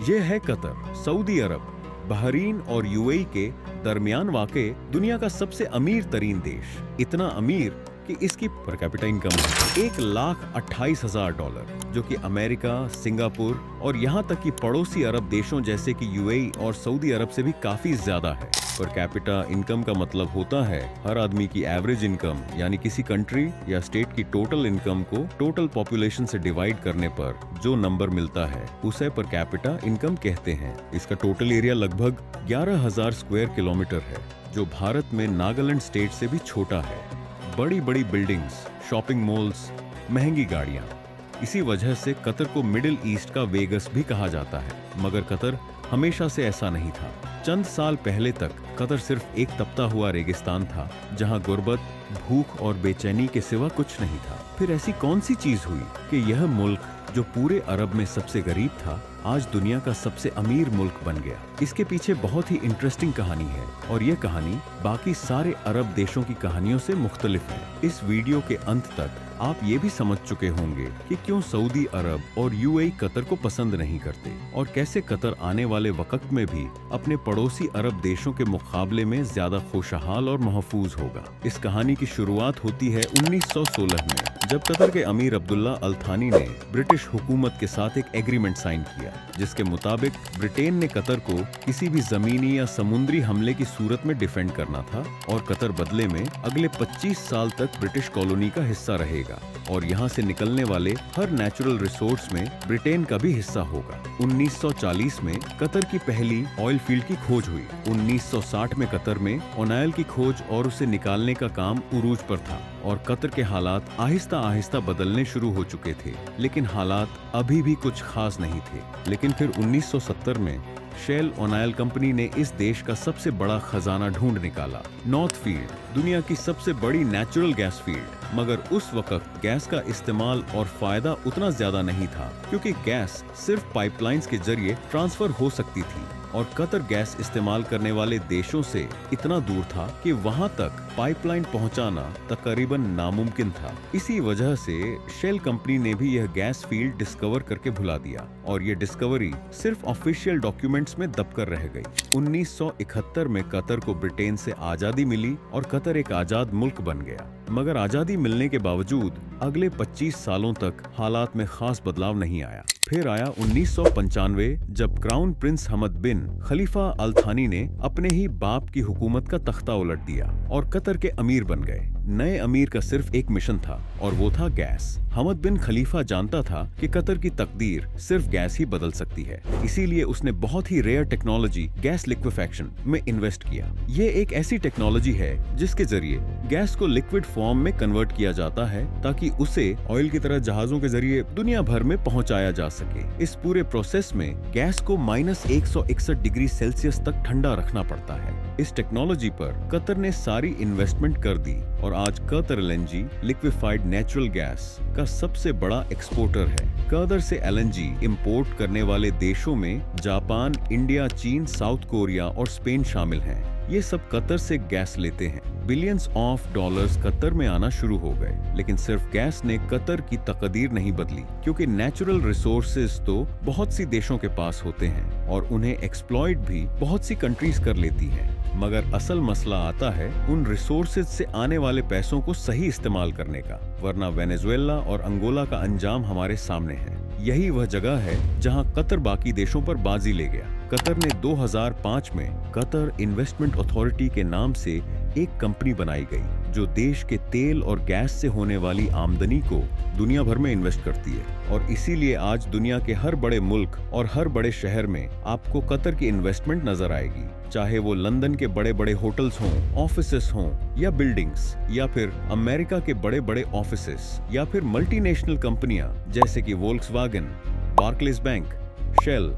ये है Qatar, Saudi अरब, Bahrain और यूएई के दरमियान वाक़े दुनिया का सबसे अमीर तरीन देश। इतना अमीर कि इसकी पर कैपिटा इनकम $1,28,000, जो कि अमेरिका, सिंगापुर और यहाँ तक कि पड़ोसी अरब देशों जैसे कि यूएई और सऊदी अरब से भी काफी ज्यादा है। पर कैपिटा इनकम का मतलब होता है हर आदमी की एवरेज इनकम, यानी किसी कंट्री या स्टेट की टोटल इनकम को टोटल पॉपुलेशन से डिवाइड करने पर जो नंबर मिलता है उसे पर कैपिटा इनकम कहते हैं। इसका टोटल एरिया लगभग 11,000 स्क्वायर किलोमीटर है, जो भारत में नागालैंड स्टेट से भी छोटा है। बड़ी बड़ी बिल्डिंग्स, शॉपिंग मॉल्स, महंगी गाड़ियां, इसी वजह से कतर को मिडिल ईस्ट का वेगस भी कहा जाता है। मगर कतर हमेशा से ऐसा नहीं था। चंद साल पहले तक कतर सिर्फ एक तपता हुआ रेगिस्तान था, जहां गुर्बत, भूख और बेचैनी के सिवा कुछ नहीं था। फिर ऐसी कौन सी चीज हुई कि यह मुल्क जो पूरे अरब में सबसे गरीब था, आज दुनिया का सबसे अमीर मुल्क बन गया। इसके पीछे बहुत ही इंटरेस्टिंग कहानी है और यह कहानी बाकी सारे अरब देशों की कहानियों से मुख्तलिफ है। इस वीडियो के अंत तक आप ये भी समझ चुके होंगे कि क्यों सऊदी अरब और यूएई कतर को पसंद नहीं करते और कैसे कतर आने वाले वक्त में भी अपने पड़ोसी अरब देशों के मुकाबले में ज्यादा खुशहाल और महफूज होगा। इस कहानी की शुरुआत होती है 1916 में, जब कतर के अमीर अब्दुल्ला अल थानी ने ब्रिटिश हुकूमत के साथ एक एग्रीमेंट साइन किया, जिसके मुताबिक ब्रिटेन ने कतर को किसी भी जमीनी या समुद्री हमले की सूरत में डिफेंड करना था और कतर बदले में अगले 25 साल तक ब्रिटिश कॉलोनी का हिस्सा रहेगा और यहाँ से निकलने वाले हर नेचुरल रिसोर्स में ब्रिटेन का भी हिस्सा होगा। 1940 में कतर की पहली ऑयल फील्ड की खोज हुई। 1960 में कतर में ओनाइल की खोज और उसे निकालने का काम उरूज पर था और कतर के हालात आहिस्ता आहिस्ता बदलने शुरू हो चुके थे, लेकिन हालात अभी भी कुछ खास नहीं थे। लेकिन फिर 1970 में शेल ओनाइल कंपनी ने इस देश का सबसे बड़ा खजाना ढूंढ निकाला, नॉर्थ फील्ड, दुनिया की सबसे बड़ी नेचुरल गैस फील्ड। मगर उस वक्त गैस का इस्तेमाल और फायदा उतना ज्यादा नहीं था, क्योंकि गैस सिर्फ पाइपलाइंस के जरिए ट्रांसफर हो सकती थी और कतर गैस इस्तेमाल करने वाले देशों से इतना दूर था कि वहां तक पाइपलाइन पहुंचाना तकरीबन नामुमकिन था। इसी वजह से शेल कंपनी ने भी यह गैस फील्ड डिस्कवर करके भुला दिया और ये डिस्कवरी सिर्फ ऑफिशियल डॉक्यूमेंट्स में दबकर रह गई। 1971 में कतर को ब्रिटेन से आजादी मिली और कतर एक आजाद मुल्क बन गया। मगर आजादी मिलने के बावजूद अगले 25 सालों तक हालात में खास बदलाव नहीं आया। फिर आया 1995, जब क्राउन प्रिंस हमद बिन खलीफा अल थानी ने अपने ही बाप की हुकूमत का तख्ता उलट दिया और कतर के अमीर बन गए। नए अमीर का सिर्फ एक मिशन था और वो था गैस। हमद बिन खलीफा जानता था कि कतर की तकदीर सिर्फ गैस ही बदल सकती है, इसीलिए उसने बहुत ही रेयर टेक्नोलॉजी गैस लिक्विफैक्शन में इन्वेस्ट किया। ये एक ऐसी टेक्नोलॉजी है जिसके जरिए गैस को लिक्विड फॉर्म में कन्वर्ट किया जाता है ताकि उसे ऑयल की तरह जहाजों के जरिए दुनिया भर में पहुंचाया जा सके। इस पूरे प्रोसेस में गैस को -161 डिग्री सेल्सियस तक ठंडा रखना पड़ता है। इस टेक्नोलॉजी पर कतर ने सारी इन्वेस्टमेंट कर दी और आज Qatar LNG liquefied natural gas का सबसे बड़ा एक्सपोर्टर है। कतर से एलएनजी इंपोर्ट करने वाले देशों में जापान, इंडिया, चीन, साउथ कोरिया और स्पेन शामिल हैं। ये सब कतर से गैस लेते हैं। बिलियंस ऑफ डॉलर्स कतर में आना शुरू हो गए, लेकिन सिर्फ गैस ने कतर की तकदीर नहीं बदली, क्योंकि नेचुरल रिसोर्सेज तो बहुत सी देशों के पास होते हैं और उन्हें एक्सप्लॉइट भी बहुत सी कंट्रीज कर लेती हैं। मगर असल मसला आता है उन रिसोर्सेज से आने वाले पैसों को सही इस्तेमाल करने का, वरना वेनेजुएला और अंगोला का अंजाम हमारे सामने है। यही वह जगह है जहां कतर बाकी देशों पर बाजी ले गया। कतर ने 2005 में कतर इन्वेस्टमेंट अथॉरिटी के नाम से एक कंपनी बनाई गई, जो देश के तेल और गैस से होने वाली आमदनी को दुनिया भर में इन्वेस्ट करती है और इसीलिए आज दुनिया के हर बड़े मुल्क और हर बड़े शहर में आपको कतर की इन्वेस्टमेंट नजर आएगी, चाहे वो लंदन के बड़े बड़े होटल्स हों, ऑफिसेस हों या बिल्डिंग्स, या फिर अमेरिका के बड़े बड़े ऑफिसेस, या फिर मल्टीनेशनल कंपनियां जैसे कि Volkswagen, Barclays bank, Shell,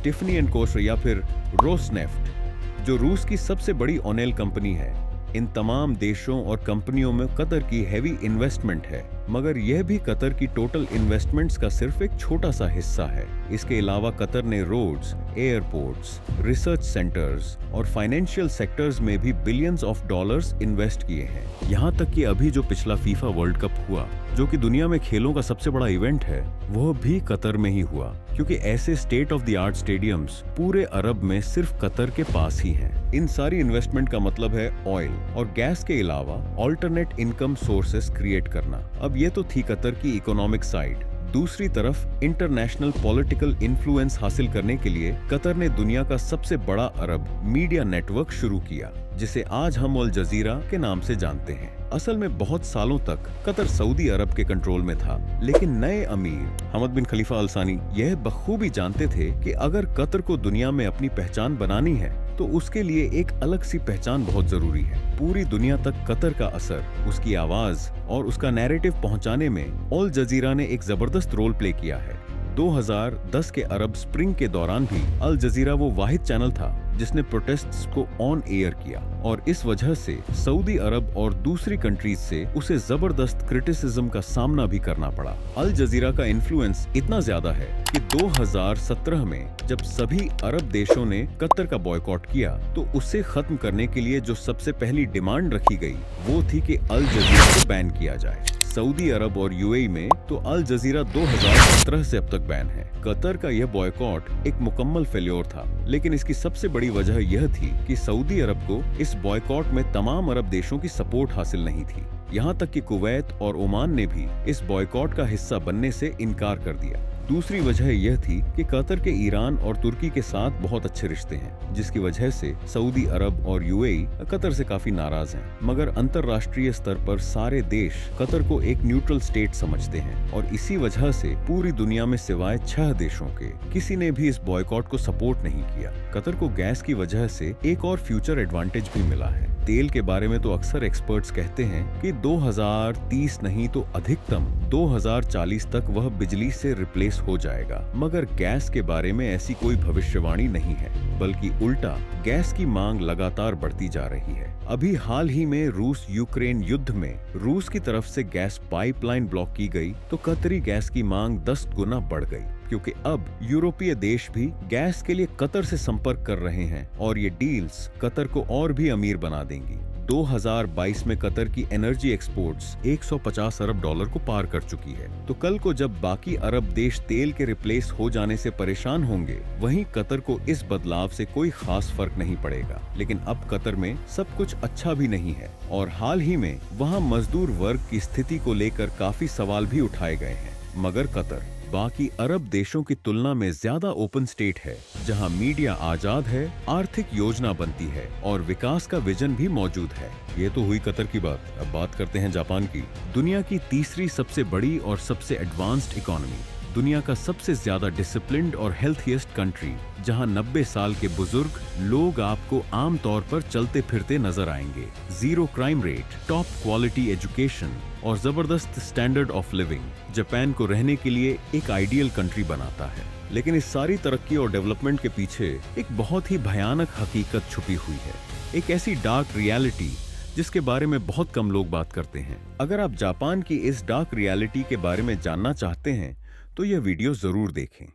Tiffany and कोस्टर या फिर रोसनेफ्ट, जो रूस की सबसे बड़ी ऑयल कंपनी है। इन तमाम देशों और कंपनियों में कतर की हैवी इन्वेस्टमेंट है मगर यह भी कतर की टोटल इन्वेस्टमेंट्स का सिर्फ एक छोटा सा हिस्सा है। इसके अलावा कतर ने रोड्स, एयरपोर्ट्स, रिसर्च सेंटर्स और फाइनेंशियल सेक्टर्स में भी बिलियंस ऑफ डॉलर्स इन्वेस्ट किए हैं। यहाँ तक कि अभी जो पिछला फीफा वर्ल्ड कप हुआ, जो कि दुनिया में खेलों का सबसे बड़ा इवेंट है, वह भी कतर में ही हुआ, क्योंकि ऐसे state of the art stadiums पूरे अरब में सिर्फ कतर के पास ही हैं। इन सारी इन्वेस्टमेंट का मतलब है ऑयल और गैस के अलावा ऑल्टरनेट इनकम सोर्सेस क्रिएट करना। अब ये तो थी कतर की इकोनॉमिक साइड। दूसरी तरफ इंटरनेशनल पॉलिटिकल इन्फ्लुएंस हासिल करने के लिए कतर ने दुनिया का सबसे बड़ा अरब मीडिया नेटवर्क शुरू किया, जिसे आज हम अल जजीरा के नाम से जानते हैं। असल में बहुत सालों तक कतर सऊदी अरब के कंट्रोल में था, लेकिन नए अमीर हमद बिन खलीफा अल सानी यह बखूबी जानते थे कि अगर कतर को दुनिया में अपनी पहचान बनानी है तो उसके लिए एक अलग सी पहचान बहुत जरूरी है। पूरी दुनिया तक कतर का असर, उसकी आवाज और उसका नैरेटिव पहुंचाने में अल जजीरा ने एक जबरदस्त रोल प्ले किया है। 2010 के अरब स्प्रिंग के दौरान भी अल जजीरा वो वाहिद चैनल था जिसने प्रोटेस्ट्स को ऑन एयर किया, और इस वजह से सऊदी अरब और दूसरी कंट्रीज से उसे जबरदस्त क्रिटिसिज्म का सामना भी करना पड़ा। अल जजीरा का इन्फ्लुएंस इतना ज्यादा है कि 2017 में जब सभी अरब देशों ने कतर का बॉयकॉट किया, तो उसे खत्म करने के लिए जो सबसे पहली डिमांड रखी गई वो थी कि अल जजीरा को बैन किया जाए। सऊदी अरब और यूएई में तो अल जजीरा 2017 से अब तक बैन है। कतर का यह बॉयकॉट एक मुकम्मल फेल्योर था, लेकिन इसकी सबसे बड़ी वजह यह थी कि सऊदी अरब को इस बॉयकॉट में तमाम अरब देशों की सपोर्ट हासिल नहीं थी। यहाँ तक कि कुवैत और ओमान ने भी इस बॉयकॉट का हिस्सा बनने से इनकार कर दिया। दूसरी वजह यह थी कि कतर के ईरान और तुर्की के साथ बहुत अच्छे रिश्ते हैं, जिसकी वजह से सऊदी अरब और यूएई कतर से काफी नाराज हैं। मगर अंतर्राष्ट्रीय स्तर पर सारे देश कतर को एक न्यूट्रल स्टेट समझते हैं, और इसी वजह से पूरी दुनिया में सिवाय 6 देशों के किसी ने भी इस बॉयकॉट को सपोर्ट नहीं किया। कतर को गैस की वजह से एक और फ्यूचर एडवांटेज भी मिला है। तेल के बारे में तो अक्सर एक्सपर्ट्स कहते हैं कि 2030 नहीं तो अधिकतम 2040 तक वह बिजली से रिप्लेस हो जाएगा, मगर गैस के बारे में ऐसी कोई भविष्यवाणी नहीं है, बल्कि उल्टा गैस की मांग लगातार बढ़ती जा रही है। अभी हाल ही में रूस यूक्रेन युद्ध में रूस की तरफ से गैस पाइपलाइन ब्लॉक की गई, तो कतरी गैस की मांग 10 गुना बढ़ गई, क्योंकि अब यूरोपीय देश भी गैस के लिए कतर से संपर्क कर रहे हैं, और ये डील्स कतर को और भी अमीर बना देंगी। 2022 में कतर की एनर्जी एक्सपोर्ट्स 150 अरब डॉलर को पार कर चुकी है। तो कल को जब बाकी अरब देश तेल के रिप्लेस हो जाने से परेशान होंगे, वहीं कतर को इस बदलाव से कोई खास फर्क नहीं पड़ेगा। लेकिन अब कतर में सब कुछ अच्छा भी नहीं है, और हाल ही में वहां मजदूर वर्ग की स्थिति को लेकर काफी सवाल भी उठाए गए हैं। मगर कतर बाकी अरब देशों की तुलना में ज्यादा ओपन स्टेट है, जहां मीडिया आजाद है, आर्थिक योजना बनती है और विकास का विजन भी मौजूद है। ये तो हुई कतर की बात। अब बात करते हैं जापान की। दुनिया की तीसरी सबसे बड़ी और सबसे एडवांस्ड इकोनॉमी, दुनिया का सबसे ज्यादा डिसिप्लिन्ड और हेल्थीएस्ट कंट्री, जहां 90 साल के बुजुर्ग लोग आपको आम तौर पर चलते फिरते नजर आएंगे। Zero crime rate, top quality education और जबरदस्त स्टैंडर्ड ऑफ लिविंग जापान को रहने के लिए एक आइडियल कंट्री बनाता है। लेकिन इस सारी तरक्की और डेवलपमेंट के पीछे एक बहुत ही भयानक हकीकत छुपी हुई है, एक ऐसी डार्क रियलिटी जिसके बारे में बहुत कम लोग बात करते हैं। अगर आप जापान की इस डार्क रियलिटी के बारे में जानना चाहते हैं तो यह वीडियो जरूर देखें।